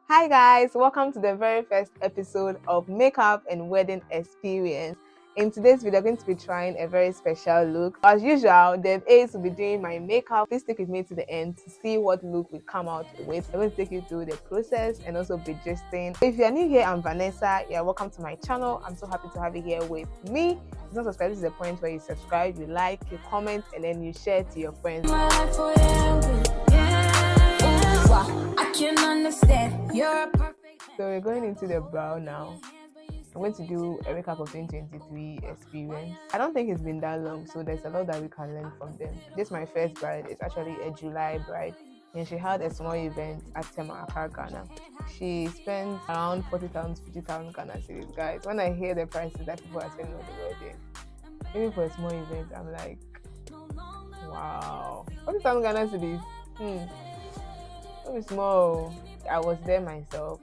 Hi guys, welcome to the very first episode of Makeup and Wedding Experience. In today's video, I'm going to be trying a very special look. As usual, Durb Ace will be doing my makeup. Please stick with me to the end to see what look we come out with. I'm going to take you through the process and also be gisting. If you're new here, I'm Vanessa. Yeah, welcome to my channel. I'm so happy to have you here with me. If you're not subscribed, this is the point where you subscribe, you like, you comment, and then you share to your friends. I can understand you're perfect. So we're going into the brow now. I'm going to do a recap of 2023 experience. I don't think it's been that long, so there's a lot that we can learn from them. This is my first bride. It's actually a July bride, and she had a small event at Tema, Accra, Ghana. She spent around 40,000, 50,000 Ghana cedis. Guys, when I hear the prices that people are saying on the wedding, even for a small event, I'm like, wow, 40,000 Ghana cedis. It was small. I was there myself,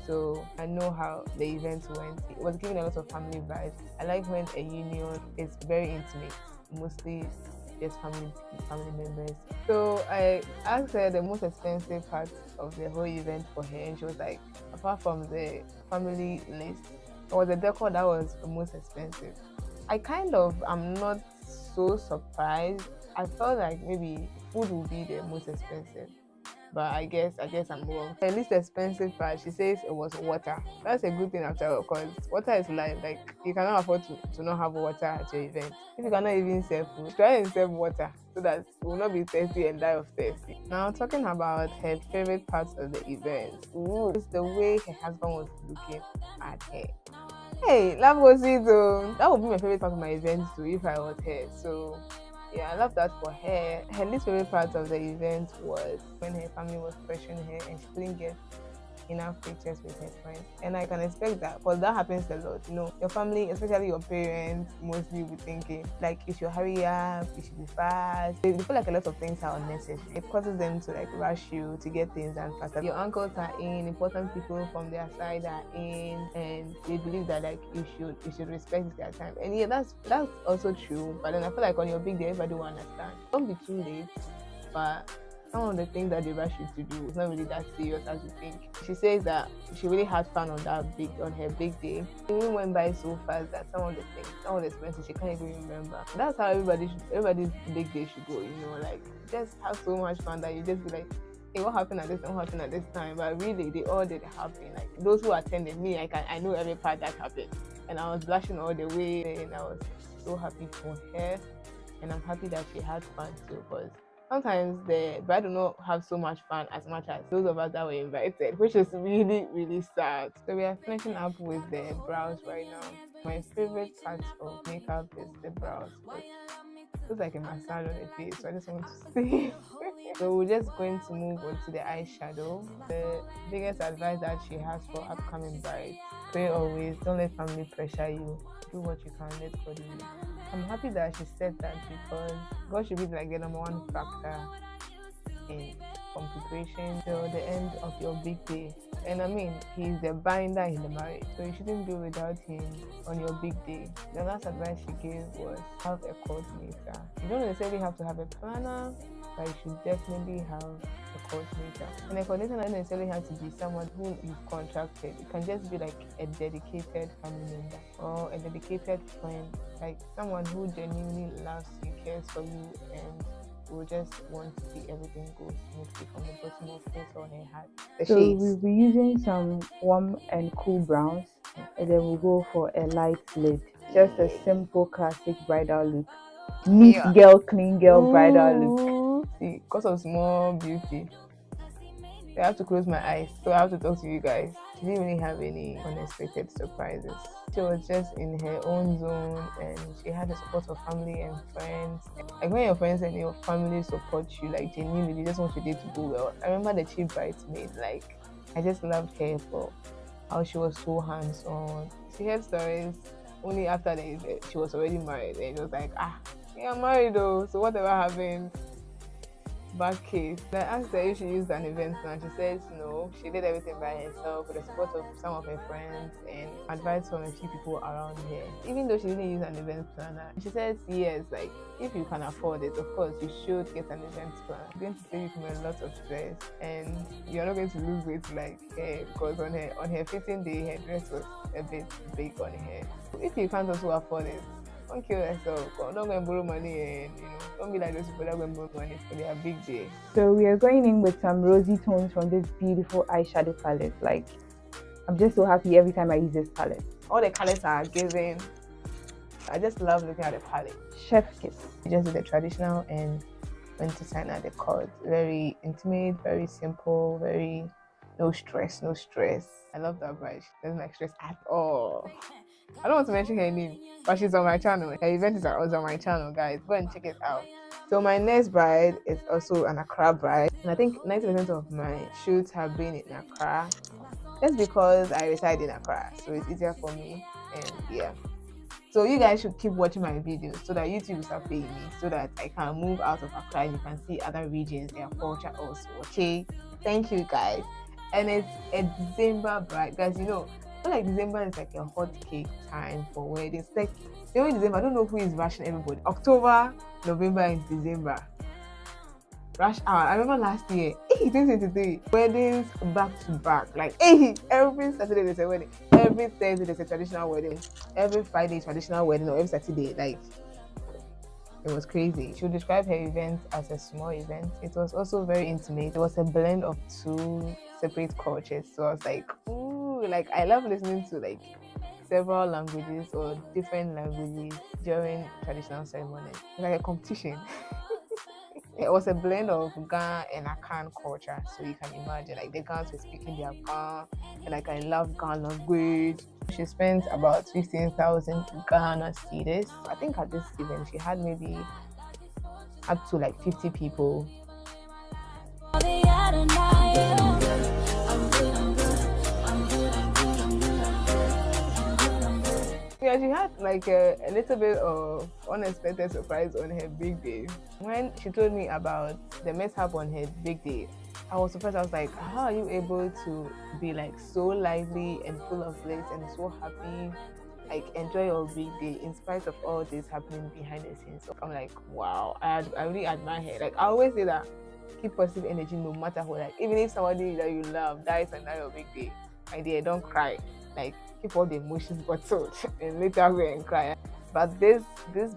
so I know how the event went. It was giving a lot of family vibes. I like when a union is very intimate, mostly just family members. So I asked her the most expensive part of the whole event for her, and she was like, apart from the family list, it was the decor that was the most expensive. I'm not so surprised. I felt like maybe food would be the most expensive. But I guess I'm wrong. The least expensive part, she says it was water. That's a good thing after all, because water is life. Like, you cannot afford to not have water at your event. If you cannot even serve food, try and serve water so that you will not be thirsty and die of thirst. Now, talking about her favorite parts of the event, it's the way her husband was looking at her. Hey, that was it though. That would be my favorite part of my event too if I was her. So yeah, I love that for her. Her least favorite part of the event was when her family was pressuring her and she couldn't get enough pictures with her friends. And I can expect that, because that happens a lot. You know, your family, especially your parents, mostly will be thinking like you should hurry up, you should be fast. They feel like a lot of things are unnecessary. It causes them to like rush you to get things done faster. Your uncles are in, important people from their side are in, and they believe that like you should respect their time. And yeah, that's also true. But then I feel like on your big day, everybody will understand. Don't be too late, but some of the things that they rush you to do is not really that serious as you think. She says that she really had fun on her big day. It even went by so fast that some of the expenses she can't even remember. That's how everybody's big day should go, like just have so much fun that you just be like, hey, what happened at this time? What happened at this time? But really, they all did happen. Like those who attended me, I know every part that happened, and I was blushing all the way, and I was so happy for her, and I'm happy that she had fun too, because sometimes the bride do not have so much fun as much as those of us that were invited, which is really, really sad. So we are finishing up with the brows right now. My favorite part of makeup is the brows. It looks like a massage on the face, so I just want to see. So we're just going to move on to the eyeshadow. The biggest advice that she has for upcoming brides: pray always, don't let family pressure you. Do what you can, let God lead. I'm happy that she said that, because God should be like the number one factor in from preparation till the end of your big day. And I mean, he's the binder in the marriage, so you shouldn't do without him on your big day. The last advice she gave was have a coordinator. You don't necessarily have to have a planner, but you should definitely have a coordinator. And a coordinator doesn't necessarily have to be someone who you've contracted. It can just be like a dedicated family member or a dedicated friend, like someone who genuinely loves you, cares for you, and will just want to see everything go smoothly from the bottom of his or her heart. So we'll be using some warm and cool browns, and then we'll go for a light lid. Just a simple classic bridal look. Neat girl, clean girl bridal look. See, because of small beauty, I have to close my eyes, so I have to talk to you guys. She didn't really have any unexpected surprises. She was just in her own zone, and she had the support of family and friends. Like when your friends and your family support you, like genuinely, they just want your day to go well. I remember the chief bridesmaid, like I just loved her for how she was so hands-on. She heard stories only after she was already married, and it was like, yeah, I'm married though, so whatever happened, Bad case. I asked her if she used an event plan. She says no. She did everything by herself with the support of some of her friends and advice from a few people around her. Even though she didn't use an event planner, she says yes, like if you can afford it, of course you should get an event plan. It's going to save you from a lot of stress and you're not going to lose weight like her because on her fitting day her dress was a bit big on her. If you can't also afford it, don't kill yourself. Don't go and borrow money and don't be like those people that go and borrow money for their big day. So we are going in with some rosy tones from this beautiful eyeshadow palette. Like, I'm just so happy every time I use this palette. All the colors are given. I just love looking at the palette. Chef's kiss. You just do the traditional and went to sign out the card. Very intimate, very simple, very no stress, no stress. I love that bride. She doesn't like stress at all. I don't want to mention her name, but she's on my channel. Her event is also on my channel, guys. Go and check it out. So my next bride is also an Accra bride. And I think 90% of my shoots have been in Accra. That's because I reside in Accra. So it's easier for me. And yeah. So you guys should keep watching my videos so that YouTube will start paying me so that I can move out of Accra and you can see other regions, their culture also. Okay? Thank you guys. And it's a December bride. Guys, I feel like December is like a hot cake time for weddings. Like, December, I don't know who is rushing everybody. October, November, and December. Rush hour. I remember last year, 2023, weddings back to back. Like, every Saturday there's a wedding. Every Thursday there's a traditional wedding. Every Friday traditional wedding, or every Saturday. Like, it was crazy. She would describe her event as a small event. It was also very intimate. It was a blend of two separate cultures. So I was like, ooh, like I love listening to like several languages or different languages during traditional ceremonies. It's like a competition. It was a blend of Ghana and Akan culture. So you can imagine like the Ghans were speaking their Ghana and like I love Ghana language. She spent about 15,000 Ghana cedis. I think at this event she had maybe up to like 50 people. Yeah, she had like a little bit of unexpected surprise on her big day. When she told me about the mishap on her big day, I was surprised. I was like, how are you able to be like so lively and full of bliss and so happy, like enjoy your big day in spite of all this happening behind the scenes? So I'm like, wow, I really admire her. Like I always say that keep positive energy no matter what. Like even if somebody that you love dies on your big day, my dear, don't cry. Like keep all the emotions bottled and later go and cry. But this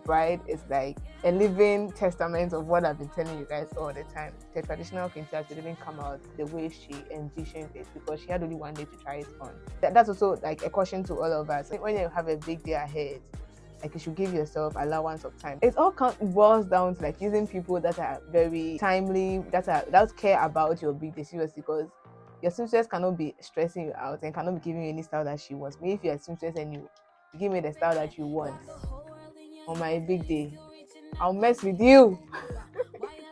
bride is like a living testament of what I've been telling you guys all the time. The traditional quintet didn't come out the way she envisioned it because she had only one day to try it on. That's also like a caution to all of us. When you have a big day ahead, like you should give yourself allowance of time. It all boils down to like using people that are very timely, that care about your big day seriously, because your seamstress cannot be stressing you out and cannot be giving you any style that she wants. But if you're a seamstress and you give me the style that you want on my big day, I'll mess with you.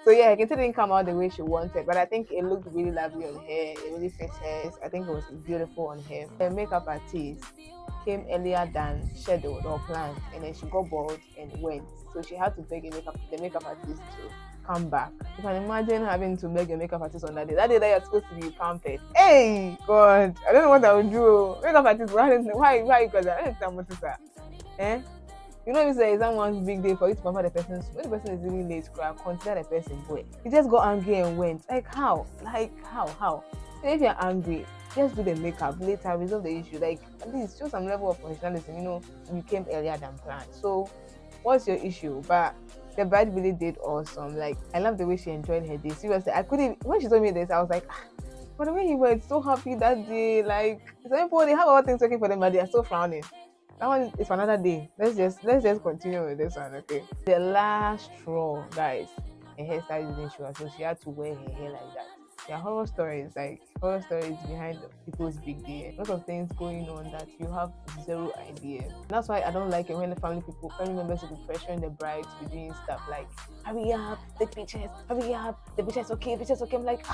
So yeah, it didn't come out the way she wanted, but I think it looked really lovely on her. It really fits her. I think it was beautiful on her. The makeup artist came earlier than scheduled or planned, and then she got bored and went. So she had to beg the makeup artist to come back. You can imagine having to beg a makeup artist on that day. That day that you're supposed to be pampered. Hey, God, I don't know what I would do. Makeup artist, why you got that? Eh? You know, if it's someone's big day for you to pamper the person, when the person is really late, consider the person boy. He just got angry and went. Like how? How? And if you're angry, just do the makeup later, resolve the issue. Like at least show some level of professionalism. You came earlier than planned. So what's your issue? But the bride really did awesome. Like I love the way she enjoyed her day. Seriously, I couldn't. When she told me this, I was like, but the way he was so happy that day. Like some people, they have all things working for them, but they are so frowning. That one is for another day. Let's just continue with this one, okay? The last straw, guys. Her hairstyle didn't show her, so she had to wear her hair like that. There are horror stories behind people's big day. A lot of things going on that you have zero idea. That's why I don't like it when the family members will be pressuring the bride to be doing stuff like, hurry up, take pictures, hurry up, the picture's okay. I'm like,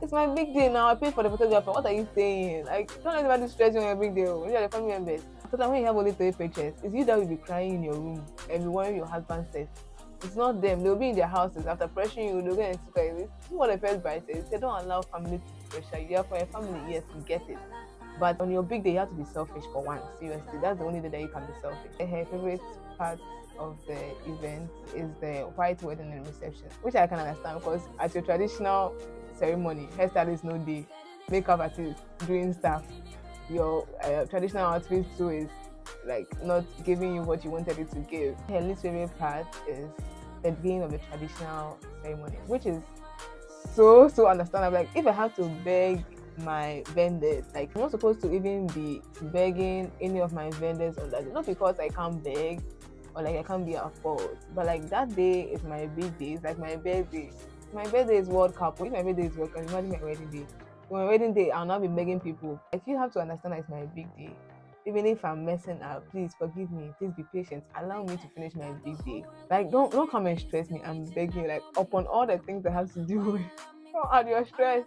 it's my big day now. I paid for the photographer. What are you saying? Like, don't let anybody stress you on your big day. You are the family members. So that when you have only 3 pictures, it's you that will be crying in your room and be worrying your husband says, It's not them. They'll be in their houses after pressuring you. They'll go and sit like this. This is what the first bride says. They don't allow family to pressure you. Yeah, for your family, yes, you get it. But on your big day, you have to be selfish for once. Seriously, that's the only day that you can be selfish. Her favorite part of the event is the white wedding and reception, which I can understand because at your traditional ceremony, hairstylist no day, makeup artist doing stuff. Your traditional outfit too is like not giving you what you wanted it to give. Her least favorite part is the beginning of the traditional ceremony, which is so understandable. Like if I have to beg my vendors, like I'm not supposed to even be begging any of my vendors on that day. Not because I can't beg or like I can't be at fault, but like that day is my big day. It's like my birthday. My birthday is World Cup. If my birthday is World Cup, imagine my wedding day. For my wedding day, I'll not be begging people. Like you have to understand that it's my big day. Even if I'm messing up, please forgive me. Please be patient. Allow me to finish my big day. Like don't come and stress me. I'm begging you. Like upon all the things that have to do with don't add your stress.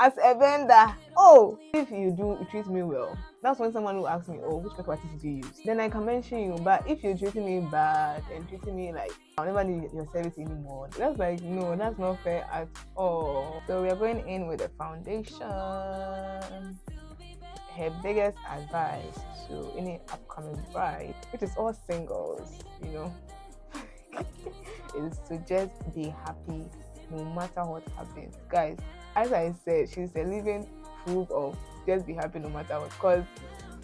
As a vendor, oh, if you treat me well, that's when someone will ask me, oh, which makeup artist did you use? Then I can mention you. But if you're treating me bad and treating me like I'll never need your service anymore, that's like no, that's not fair at all. So we are going in with the foundation. Her biggest advice to any upcoming bride, which is all singles, is to just be happy no matter what happens. Guys, as I said, she's a living proof of just be happy no matter what. Because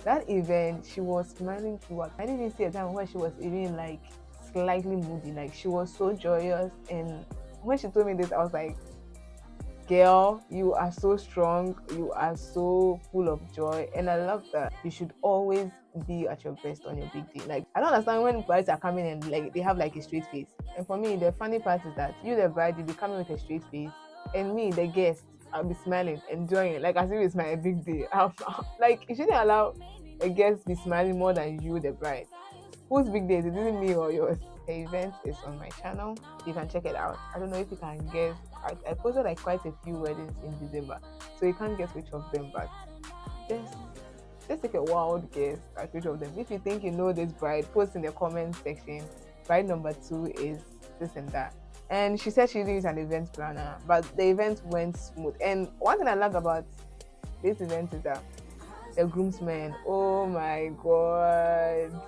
that event, she was smiling throughout. I didn't even see a time where she was even like slightly moody. Like she was so joyous. And when she told me this, I was like, girl, you are so strong, you are so full of joy, and I love that. You should always be at your best on your big day. Like I don't understand when brides are coming and like they have like a straight face. And for me, the funny part is that you, the bride, you'll be coming with a straight face, and me, the guest, I'll be smiling, enjoying it, like as if it's my big day. Like you shouldn't allow a guest be smiling more than you, the bride. Whose big day is it? Is it me or yours? The event is on my channel. You can check it out. I don't know if you can guess. I posted like quite a few weddings in December, so you can't guess which of them. But just take a wild guess at which of them. If you think you know this bride, post in the comment section. Bride number 2 is this and that. And she said she didn't use an event planner, but the event went smooth. And one thing I love about this event is that the groomsmen, oh my god,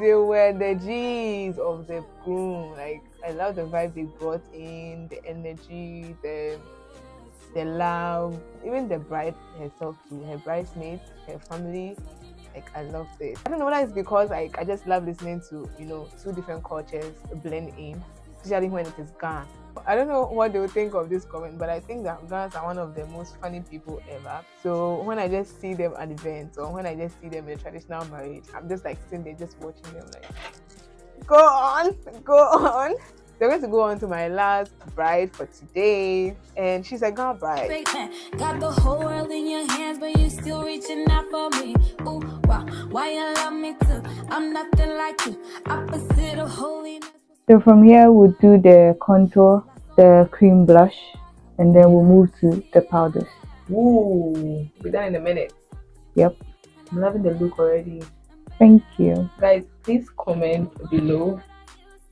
they were the G's of the groom. Like I love the vibe they brought in, the energy, the love, even the bride herself too, her bridesmaids, her family. Like I love this. I don't know whether it's because like I just love listening to two different cultures blend in, especially when it is Ghana. I don't know what they will think of this comment, but I think that Ghanaians are one of the most funny people ever. So when I just see them at events or when I just see them in a traditional marriage, I'm just like sitting there just watching them like, go on, go on. They're going to go on to my last bride for today, and she's a Ghana bride. Got the whole world in your hands, but you still reaching out for me. Ooh, wow, why you love me too? I'm nothing like you, opposite of holiness. So from here we'll do the contour, the cream blush, and then we'll move to the powders. Ooh, be done in a minute. Yep. I'm loving the look already. Thank you. Guys, please comment below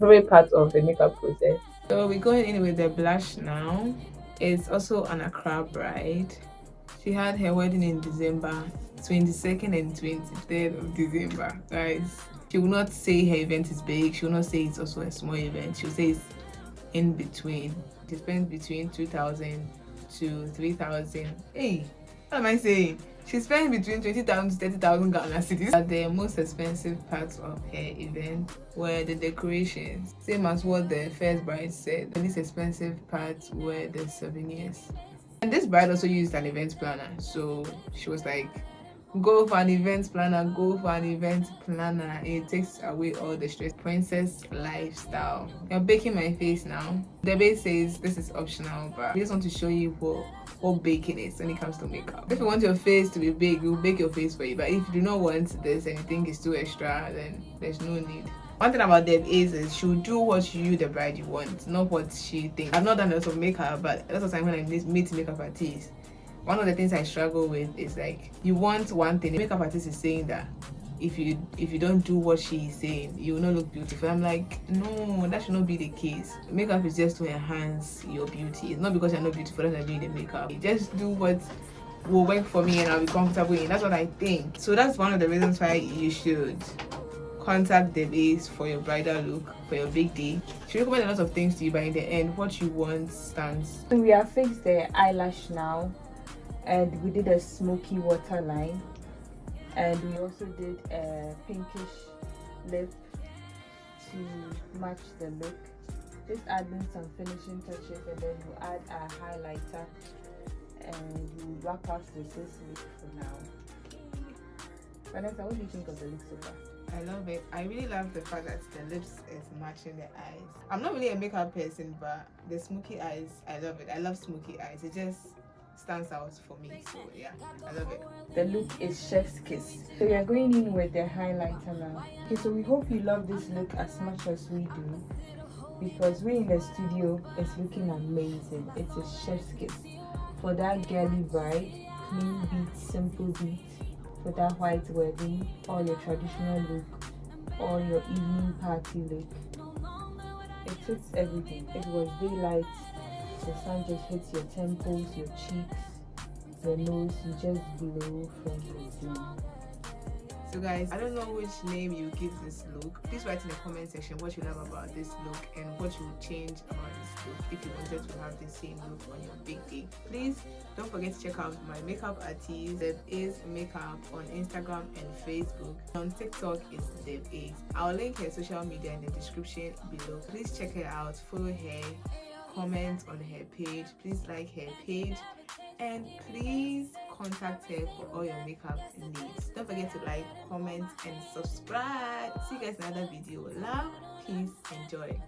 favorite part of the makeup process. So we're going in with the blush now. It's also an Accra bride. She had her wedding in December 22nd and 23rd of December, guys. She will not say her event is big. She will not say it's also a small event. She'll say it's in between. She spends between 2,000 to 3,000. Hey, what am I saying? She spends between 20,000 to 30,000 Ghana cedis. But the most expensive parts of her event were the decorations. Same as what the first bride said. The least expensive parts were the souvenirs. And this bride also used an event planner. So she was like, go for an event planner, go for an event planner. It takes away all the stress. Princess lifestyle. You're baking my face now. Durb Ace says this is optional, but we just want to show you what baking is when it comes to makeup. If you want your face to be big, we'll bake your face for you. But if you do not want this and you think it's too extra, then there's no need. One thing about Durb Ace is she'll do what you, the bride, you want, not what she thinks. I've not done a lot of makeup, but a lot of time when I meet makeup artists, one of the things I struggle with is like, you want one thing, the makeup artist is saying that if you don't do what she is saying, you will not look beautiful. I'm like, no, that should not be the case. Makeup is just to enhance your beauty. It's not because you're not beautiful that you're doing the makeup. Just do what will work for me and I'll be comfortable in. That's what I think. So that's one of the reasons why you should contact Durb Ace for your bridal look for your big day. She recommend a lot of things to you, but in the end, what you want stands. So we have fixed the eyelash now, and we did a smoky waterline, and we also did a pinkish lip to match the look. Just adding some finishing touches, and then we'll add a highlighter, and we'll wrap up with this look for now. Vanessa, what do you think of the look so far? I love it. I really love the fact that the lips is matching the eyes. I'm not really a makeup person, but the smoky eyes, I love it. I love smoky eyes. It just stands out for me. So yeah, I love it. The look is chef's kiss. So we are going in with the highlighter now. Okay, so we hope you love this look as much as we do, because we in the studio is looking amazing. It's a chef's kiss. For that girly bride, clean beat, simple beat. For that white wedding, or your traditional look, or your evening party look. It fits everything. It was daylight, the sun just hits your temples, your cheeks, your nose, you just glow from within. So guys, I don't know which name you give this look. Please write in the comment section what you love about this look and what you would change about this look if you wanted to have the same look on your big day. Please don't forget to check out my makeup artist Durb Ace-Makeup on Instagram and Facebook. On TikTok is Durb Ace. I'll link her social media in the description below. Please check her out, follow her, comment on her page, please like her page, and please contact her for all your makeup needs. Don't forget to like, comment, and subscribe. See you guys in another video. Love, peace, and joy.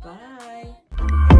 Bye.